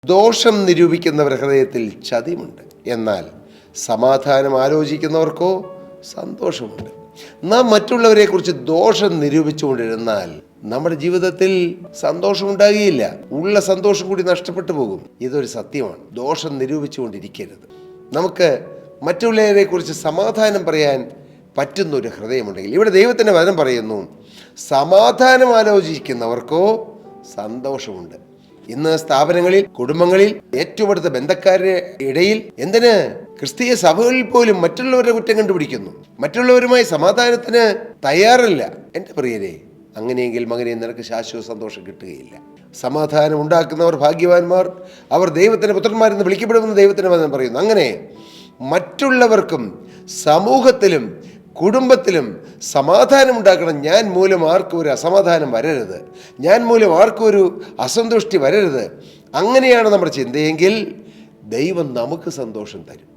ദോഷം നിരൂപിക്കുന്നവർ ഹൃദയത്തിൽ ചതിയുമുണ്ട്, എന്നാൽ സമാധാനം ആലോചിക്കുന്നവർക്കോ സന്തോഷമുണ്ട്. നാം മറ്റുള്ളവരെക്കുറിച്ച് ദോഷം നിരൂപിച്ചുകൊണ്ടിരുന്നാൽ നമ്മുടെ ജീവിതത്തിൽ സന്തോഷമുണ്ടാകുകയില്ല, ഉള്ള സന്തോഷം കൂടി നഷ്ടപ്പെട്ടു പോകും. ഇതൊരു സത്യമാണ്. ദോഷം നിരൂപിച്ചുകൊണ്ടിരിക്കരുത്. നമുക്ക് മറ്റുള്ളവരെക്കുറിച്ച് സമാധാനം പറയാൻ പറ്റുന്ന ഒരു ഹൃദയമുണ്ടെങ്കിൽ, ഇവിടെ ദൈവത്തിൻ്റെ വചനം പറയുന്നു, സമാധാനം ആലോചിക്കുന്നവർക്കോ സന്തോഷമുണ്ട്. ഇന്ന് സ്ഥാപനങ്ങളിൽ, കുടുംബങ്ങളിൽ, ഏറ്റവും അടുത്ത ബന്ധക്കാരുടെ ഇടയിൽ, എന്തിന് ക്രിസ്തീയ സഭകളിൽ പോലും മറ്റുള്ളവരുടെ കുറ്റം കണ്ടുപിടിക്കുന്നു, മറ്റുള്ളവരുമായി സമാധാനത്തിന് തയ്യാറല്ല. എൻ്റെ പ്രിയരെ, അങ്ങനെയെങ്കിൽ മകനെ നിനക്ക് ശാശ്വത സന്തോഷം കിട്ടുകയില്ല. സമാധാനം ഉണ്ടാക്കുന്നവർ ഭാഗ്യവാന്മാർ, അവർ ദൈവത്തിൻ്റെ പുത്രന്മാരെന്ന് വിളിക്കപ്പെടുമെന്ന് ദൈവത്തിൻ്റെ വചനം പറയുന്നു. അങ്ങനെ മറ്റുള്ളവർക്കും സമൂഹത്തിലും കുടുംബത്തിലും സമാധാനം ഉണ്ടാക്കണം. ഞാൻ മൂലം ആർക്കും ഒരു അസമാധാനം വരരുത്, ഞാൻ മൂലം ആർക്കും ഒരു അസന്തുഷ്ടി വരരുത്. അങ്ങനെയാണ് നമ്മുടെ ചിന്തയെങ്കിൽ ദൈവം നമുക്ക് സന്തോഷം തരും.